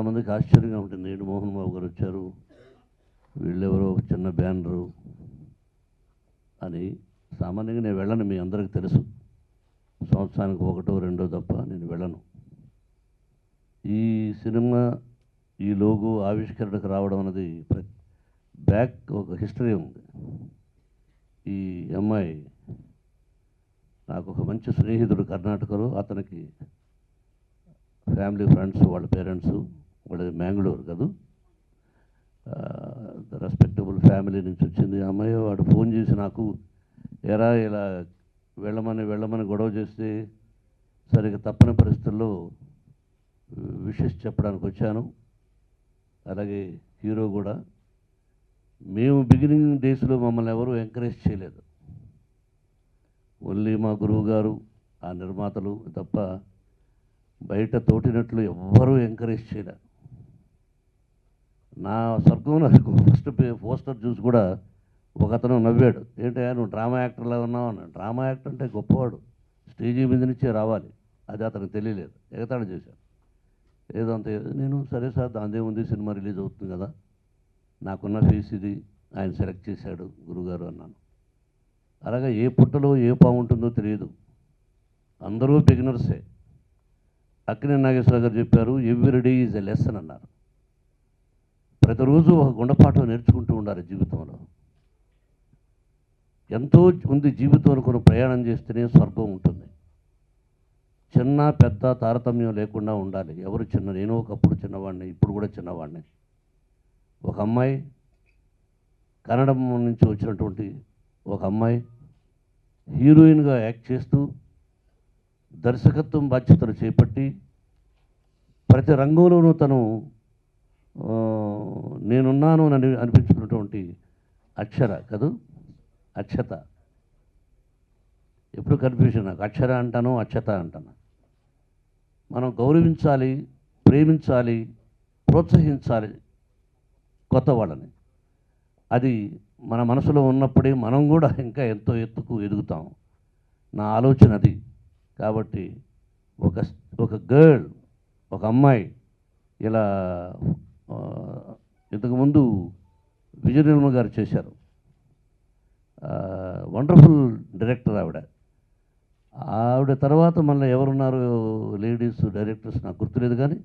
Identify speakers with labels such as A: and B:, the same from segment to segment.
A: చాలామందికి ఆశ్చర్యంగా ఉంటుంది, ఏంటి మోహన్ బాబు గారు వచ్చారు, వీళ్ళెవరో చిన్న బ్యానరు అని. సామాన్యంగా నేను వెళ్ళను, మీ అందరికీ తెలుసు. సంవత్సరానికి ఒకటో రెండో తప్ప నేను వెళ్ళను. ఈ సినిమా ఈ లోగో ఆవిష్కరణకు రావడం అనేది బ్యాక్ ఒక హిస్టరీ ఉంది. ఈ అమ్మాయి నాకు ఒక మంచి స్నేహితుడు కర్ణాటకలో, అతనికి ఫ్యామిలీ ఫ్రెండ్స్, వాళ్ళ పేరెంట్స్, వాళ్ళది మ్యాంగ్లూరు కాదు, రెస్పెక్టబుల్ ఫ్యామిలీ నుంచి వచ్చింది ఆ అమ్మాయి. వాడు ఫోన్ చేసి నాకు, ఎరా ఇలా వెళ్ళమని గొడవ చేస్తే సరిగ్గా తప్పని పరిస్థితుల్లో విషెస్ చెప్పడానికి వచ్చాను. అలాగే హీరో కూడా. మేము బిగినింగ్ డేస్లో మమ్మల్ని ఎవరూ ఎంకరేజ్ చేయలేదు, ఓన్లీ మా గురువు గారు, ఆ నిర్మాతలు తప్ప బయట తోటినట్లు ఎవ్వరూ ఎంకరేజ్ చేయలేదు. నా స్వర్గం నాకు ఫస్ట్ పోస్టర్ చూసి కూడా ఒక అతను నవ్వాడు, ఏంటయ్యా నువ్వు డ్రామా యాక్టర్లా ఉన్నావు అన్నాడు. డ్రామా యాక్టర్ అంటే గొప్పవాడు, స్టేజీ మీద నుంచే రావాలి, అది అతనికి తెలియలేదు. ఎగతాళి చేశాను ఏదో అంతే. నేను సరే సార్ దాందే ఉంది, సినిమా రిలీజ్ అవుతుంది కదా, నాకున్న ఫీజు ఇది, ఆయన సెలెక్ట్ చేశాడు గురుగారు అన్నాను. అలాగే ఏ పుట్టలో ఏ పాము ఉంటుందో తెలియదు, అందరూ బిగినర్సే. అక్కినేని నాగేశ్వర గారు చెప్పారు, every day is a lesson అన్నారు. ప్రతిరోజు ఒక గుణపాఠం నేర్చుకుంటూ ఉండాలి జీవితంలో. ఎంతో ఉంది జీవితం అనుకుని ప్రయాణం చేస్తేనే స్వర్గం ఉంటుంది. చిన్న పెద్ద తారతమ్యం లేకుండా ఉండాలి. ఎవరు చిన్న, నేను ఒకప్పుడు చిన్నవాడిని, ఇప్పుడు కూడా చిన్నవాడిని. ఒక అమ్మాయి, కన్నడం నుంచి వచ్చినటువంటి ఒక అమ్మాయి హీరోయిన్గా యాక్ట్ చేస్తూ దర్శకత్వం బాధ్యతలు చేపట్టి ప్రతి రంగంలోనూ తను నేనున్నాను అని అనిపించుకున్నటువంటి అక్షర కదూ, అక్షత. ఎప్పుడు కన్ఫ్యూజన్ నాకు, అక్షర అంటాను అక్షత అంటాను. మనం గౌరవించాలి, ప్రేమించాలి, ప్రోత్సహించాలి కొత్త వాళ్ళని. అది మన మనసులో ఉన్నప్పుడే మనం కూడా ఇంకా ఎంతో ఎత్తుకు ఎదుగుతాం. నా ఆలోచన అది. కాబట్టి ఒక గర్ల్, ఒక అమ్మాయి ఇలా ఇంతకుముందు విజయ నిర్మల్ గారు చేశారు, వండర్ఫుల్ డైరెక్టర్ ఆవిడ తర్వాత మళ్ళీ ఎవరున్నారు లేడీస్ డైరెక్టర్స్ నాకు గుర్తులేదు, కానీ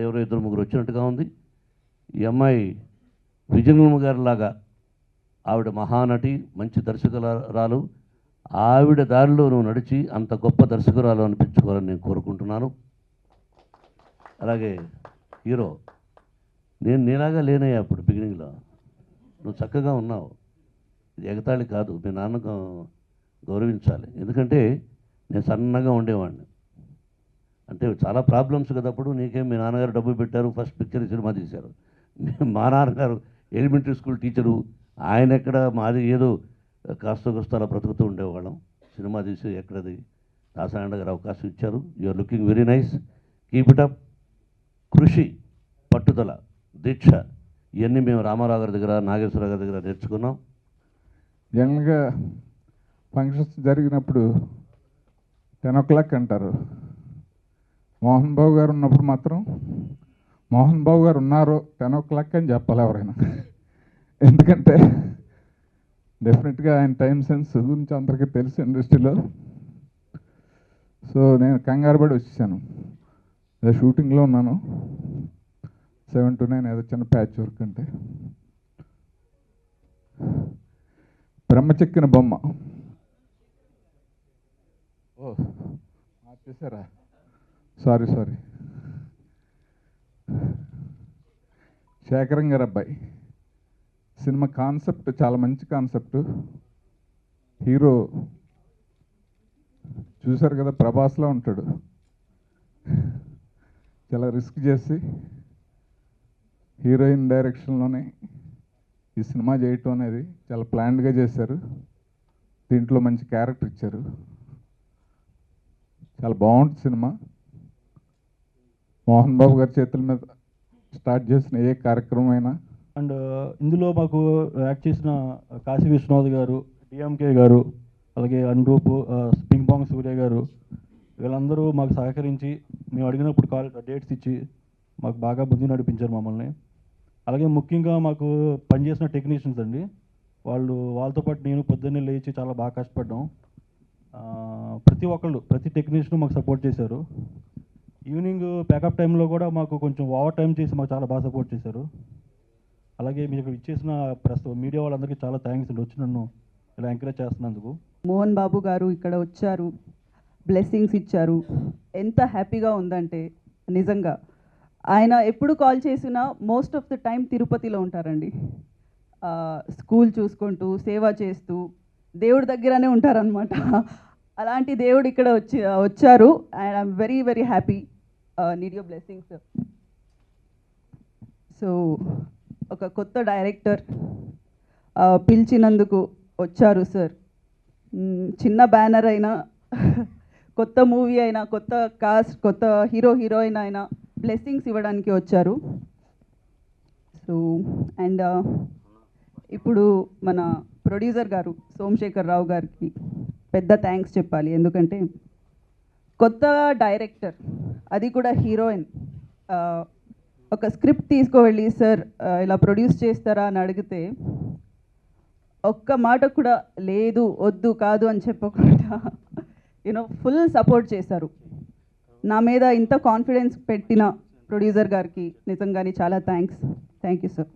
A: ఎవరో ఇద్దరు ముగ్గురు వచ్చినట్టుగా ఉంది. ఈ అమ్మాయి విజయ నిర్మల్ గారి లాగా ఆవిడ మహానటి, మంచి దర్శకురాలు. ఆవిడ దారిలో నువ్వు నడిచి అంత గొప్ప దర్శకురాలు అనిపించుకోవాలని నేను కోరుకుంటున్నాను. అలాగే హీరో, నేను నీలాగా లేనయ్యా అప్పుడు బిగినింగ్లో, నువ్వు చక్కగా ఉన్నావు. ఇది ఎగతాళి కాదు, మీ నాన్నకు గౌరవించాలి. ఎందుకంటే నేను సన్నగా ఉండేవాడిని, అంటే చాలా ప్రాబ్లమ్స్ కదా అప్పుడు. నీకేం మీ నాన్నగారు డబ్బు పెట్టారు, ఫస్ట్ పిక్చర్ సినిమా తీశారు. మా నాన్నగారు ఎలిమెంటరీ స్కూల్ టీచరు, ఆయన ఎక్కడ, మాది ఏదో కాస్త కోస్త అలా బ్రతుకుతూ ఉండేవాళ్ళం. సినిమా తీసి ఎక్కడది దాసనారాయణ గారు అవకాశం ఇచ్చారు. You are looking very nice, keep it up. కృషి, పట్టుదల, దీక్ష, ఇవన్నీ మేము రామారావు గారి దగ్గర, నాగేశ్వర గారి దగ్గర నేర్చుకున్నాం.
B: జనరల్గా ఫంక్షన్స్ జరిగినప్పుడు 10 o'clock అంటారు. మోహన్ బాబు గారు ఉన్నప్పుడు మాత్రం మోహన్ బాబు గారు ఉన్నారు 10 o'clock అని చెప్పాలి ఎవరైనా. ఎందుకంటే డెఫినెట్గా ఆయన టైం సెన్స్ గురించి అందరికీ తెలుసు ఇండస్ట్రీలో. సో నేను కంగారు పడి వచ్చేసాను, ఏదో షూటింగ్లో ఉన్నాను. 7 to 9 ఏదో చిన్న ప్యాచ్ వర్క్ అంటే. బ్రహ్మచెక్కిన బొమ్మ. ఓ చేశారా? సారీ. శేఖరం గారు అబ్బాయి. సినిమా కాన్సెప్ట్ చాలా మంచి కాన్సెప్ట్. హీరో చూశారు కదా, ప్రభాస్లో ఉంటాడు. చాలా రిస్క్ చేసి హీరోయిన్ డైరెక్షన్లోనే ఈ సినిమా చేయటం అనేది చాలా ప్లాన్డ్గా చేశారు. దీంట్లో మంచి క్యారెక్టర్ ఇచ్చారు. చాలా బాగుంటుంది సినిమా. మోహన్ బాబు గారి చేతుల మీద స్టార్ట్ చేసిన ఏ కార్యక్రమం అయినా.
C: అండ్ ఇందులో మాకు యాక్ట్ చేసిన కాశీ విశ్వనాథ్ గారు, డిఎంకే గారు, అలాగే అనురూప్, పింగ్ పాంగ్ సూర్య గారు, వీళ్ళందరూ మాకు సహకరించి మేము అడిగినప్పుడు డేట్స్ ఇచ్చి మాకు బాగా ముందు నడిపించారు మమ్మల్ని. అలాగే ముఖ్యంగా మాకు పనిచేసిన టెక్నీషియన్స్ అండి, వాళ్ళతో పాటు నేను పొద్దున్నే లేచి చాలా బాగా కష్టపడ్డాం. ప్రతి ఒక్కళ్ళు, ప్రతి టెక్నీషియన్ మాకు సపోర్ట్ చేశారు. ఈవినింగ్ ప్యాకప్ టైంలో కూడా మాకు కొంచెం ఓవర్ టైం చేసి మాకు చాలా బాగా సపోర్ట్ చేశారు. అలాగే మీకు ఇచ్చేసిన మీడియా వాళ్ళందరికీ చాలా థ్యాంక్స్ అండి, వచ్చి నన్ను ఇలా ఎంకరేజ్ చేస్తున్నందుకు.
D: మోహన్ బాబు గారు ఇక్కడ వచ్చారు, బ్లెస్సింగ్స్ ఇచ్చారు. ఎంత హ్యాపీగా ఉందంటే నిజంగా. ఆయన ఎప్పుడు కాల్ చేసినా మోస్ట్ ఆఫ్ ద టైం తిరుపతిలో ఉంటారండి. స్కూల్ చూసుకుంటూ, సేవ చేస్తూ, దేవుడి దగ్గరనే ఉంటారనమాట. అలాంటి దేవుడు ఇక్కడ వచ్చారు. And I'm very very happy. Need your blessings. So ఒక కొత్త డైరెక్టర్ పిలిచినందుకు వచ్చారు సార్. చిన్న బ్యానర్ అయినా, కొత్త మూవీ అయినా, కొత్త కాస్ట్, కొత్త హీరోయిన్ అయినా బ్లెస్సింగ్స్ ఇవ్వడానికి వచ్చారు. సో అండ్ ఇప్పుడు మన ప్రొడ్యూసర్ గారు సోమశేఖర్ రావు గారికి పెద్ద థ్యాంక్స్ చెప్పాలి. ఎందుకంటే కొత్త డైరెక్టర్, అది కూడా హీరోయిన్, ఒక స్క్రిప్ట్ తీసుకువెళ్ళి సార్ ఇలా ప్రొడ్యూస్ చేస్తారా అని అడిగితే ఒక్క మాట కూడా లేదు, వద్దు, కాదు అని చెప్పకుండా ఫుల్ సపోర్ట్ చేశారు. నా మీద ఇంత కాన్ఫిడెన్స్ పెట్టిన ప్రొడ్యూసర్ గారికి నిజంగానే చాలా థ్యాంక్ యూ సార్.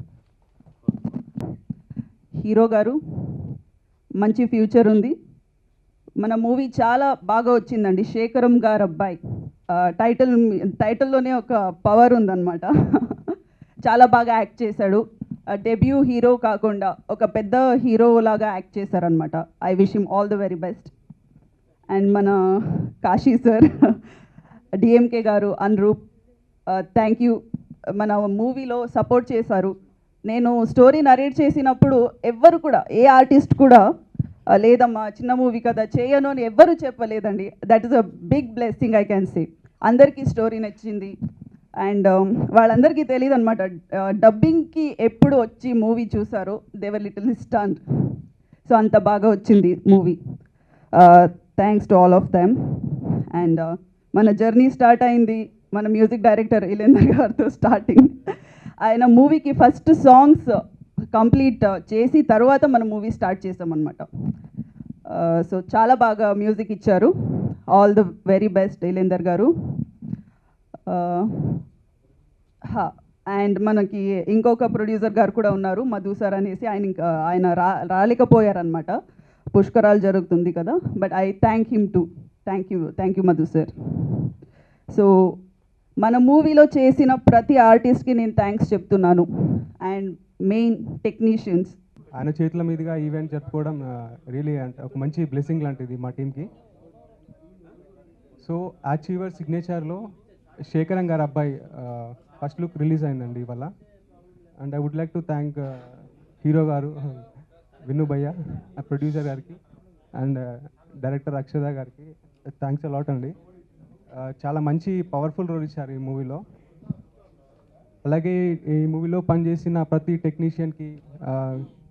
D: హీరో గారు, మంచి ఫ్యూచర్ ఉంది. మన మూవీ చాలా బాగా వచ్చిందండి. శేఖరం గారు అబ్బాయి టైటిల్లోనే ఒక పవర్ ఉందన్నమాట. చాలా బాగా యాక్ట్ చేశాడు. డెబ్యూ హీరో కాకుండా ఒక పెద్ద హీరో లాగా యాక్ట్ చేశారనమాట. I wish him all the very best. And మన కాశీ సార్, డిఎంకే గారు, అనురూప్, థ్యాంక్ యూ. మన మూవీలో సపోర్ట్ చేశారు. నేను స్టోరీ నరేట్ చేసినప్పుడు ఎవ్వరు కూడా, ఏ ఆర్టిస్ట్ కూడా లేదమ్మా చిన్న మూవీ కదా చేయను అని ఎవ్వరూ చెప్పలేదండి. That is a big blessing I can say. అందరికీ స్టోరీ నచ్చింది. అండ్ వాళ్ళందరికీ తెలియదు అనమాట, డబ్బింగ్కి ఎప్పుడు వచ్చి మూవీ చూసారో they were little stunned. So అంత బాగా వచ్చింది movie. Thanks to all of them. And మన జర్నీ స్టార్ట్ అయింది మన మ్యూజిక్ డైరెక్టర్ ఇలేందర్ గారితో. స్టార్టింగ్ ఆయన మూవీకి ఫస్ట్ సాంగ్స్ కంప్లీట్ చేసి తర్వాత మన మూవీ స్టార్ట్ చేసామన్నమాట. సో చాలా బాగా మ్యూజిక్ ఇచ్చారు. All the very best Ilender గారు. అండ్ మనకి ఇంకొక ప్రొడ్యూసర్ గారు కూడా ఉన్నారు, మధు సార్ అనేసి. ఆయన రాలేకపోయారనమాట, పుష్కరాలు జరుగుతుంది కదా. But I thank him to. Thank you Madhu sir. So మన మూవీలో చేసిన ప్రతి ఆర్టిస్ట్కి నేను థ్యాంక్స్ చెప్తున్నాను. And main technicians.
E: ఆయన చేతుల మీదుగా ఈవెంట్ జరుపుకోవడం రియలీ అంటే ఒక మంచి బ్లెస్సింగ్ లాంటిది మా టీంకి. సో అచీవర్ సిగ్నేచర్లో శేఖరం గారి అబ్బాయి ఫస్ట్ లుక్ రిలీజ్ అయిందండి ఇవాళ. And I would like to thank hero గారు విన్ను భయ్య, ప్రొడ్యూసర్ గారికి, అండ్ డైరెక్టర్ అక్షద గారికి థ్యాంక్స్ అలాట్ అండి. చాలా మంచి పవర్ఫుల్ రోల్ ఇచ్చారు ఈ మూవీలో. అలాగే ఈ మూవీలో పనిచేసిన ప్రతి టెక్నీషియన్కి,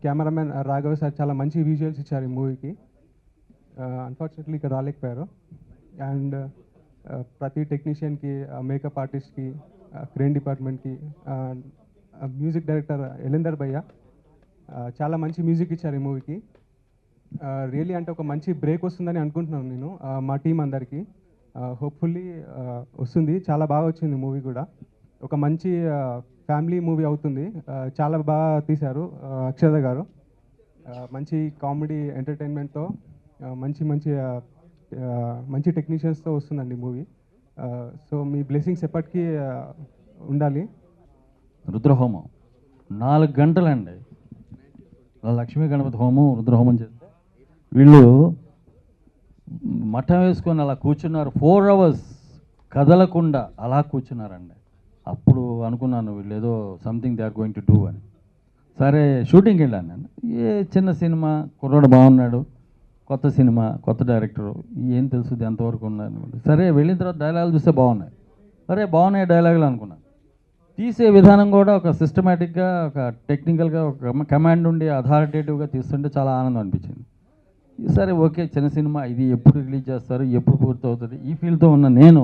E: కెమెరామెన్ రాఘవ సార్ చాలా మంచి విజువల్స్ ఇచ్చారు ఈ మూవీకి. అన్ఫార్చునేట్లీ ఇక్కడ రాలేకపోయారు. అండ్ ప్రతి టెక్నీషియన్కి, మేకప్ ఆర్టిస్ట్కి, క్రేన్ డిపార్ట్మెంట్కి, మ్యూజిక్ డైరెక్టర్ ఎలేందర్ భయ్య చాలా మంచి మ్యూజిక్ ఇచ్చారు ఈ మూవీకి. రియలీ అంటే ఒక మంచి బ్రేక్ వస్తుందని అనుకుంటున్నాను నేను మా టీం అందరికీ. హోప్ఫుల్లీ వస్తుంది. చాలా బాగా వచ్చింది మూవీ కూడా. ఒక మంచి ఫ్యామిలీ మూవీ అవుతుంది. చాలా బాగా తీశారు అక్షద గారు. మంచి కామెడీ ఎంటర్టైన్మెంట్తో, మంచి మంచి మంచి టెక్నీషియన్స్తో వస్తుందండి మూవీ. సో మీ బ్లెస్సింగ్స్ ఎప్పటికీ ఉండాలి.
F: రుద్రహోమం 4 గంటలండి. లక్ష్మీ గణపతి హోమం, రుద్రహోమం చేస్తే వీళ్ళు మఠం వేసుకొని అలా కూర్చున్నారు. 4 hours కదలకుండా అలా కూర్చున్నారండి. అప్పుడు అనుకున్నాను వీళ్ళు ఏదో something they are going to do అని. సరే షూటింగ్కి వెళ్ళాను నేను. చిన్న సినిమా, కుర్రాడు బాగున్నాడు, కొత్త సినిమా, కొత్త డైరెక్టరు, ఏం తెలుసుది ఎంతవరకు ఉన్నాను. సరే వెళ్ళిన తర్వాత డైలాగులు చూస్తే బాగున్నాయి. సరే బాగున్నాయి డైలాగులు అనుకున్నాను. తీసే విధానం కూడా ఒక సిస్టమేటిక్గా, ఒక టెక్నికల్గా, ఒక కమాండ్ ఉండి అథారిటేటివ్గా తీస్తుంటే చాలా ఆనందం అనిపించింది. సరే ఓకే, చిన్న సినిమా ఇది, ఎప్పుడు రిలీజ్ చేస్తారు, ఎప్పుడు పూర్తవుతుంది, ఈ ఫీల్తో ఉన్న నేను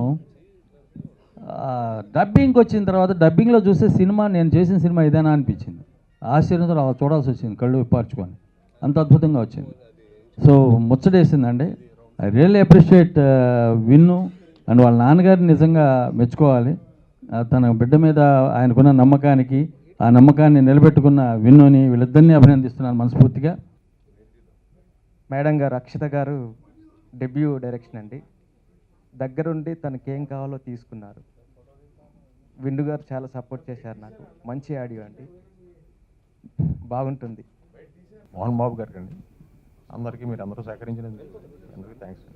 F: డబ్బింగ్కి వచ్చిన తర్వాత డబ్బింగ్లో చూస్తే సినిమా నేను చేసిన సినిమా ఇదేనా అనిపించింది. ఆశ్చర్యంతో అలా చూడాల్సి వచ్చింది, కళ్ళు విప్పార్చుకొని. అంత అద్భుతంగా వచ్చింది. సో ముచ్చటేసిందండి. I really appreciate Vinnu and వాళ్ళ నాన్నగారిని నిజంగా మెచ్చుకోవాలి. తన బిడ్డ మీద ఆయనకున్న నమ్మకానికి, ఆ నమ్మకాన్ని నిలబెట్టుకున్న విన్నుని, వీళ్ళిద్దరినీ అభినందిస్తున్నాను మనస్ఫూర్తిగా.
G: మేడం గారు, అక్షత గారు డెబ్యూ డైరెక్షన్ అండి. దగ్గరుండి తనకేం కావాలో తీసుకున్నారు. విండు గారు చాలా సపోర్ట్ చేశారు నాకు. మంచి ఆడియో అండి, బాగుంటుంది.
H: మోహన్ బాబు గారికి అండి, అందరికీ మీరు అందరూ సహకరించినందుకు థ్యాంక్స్.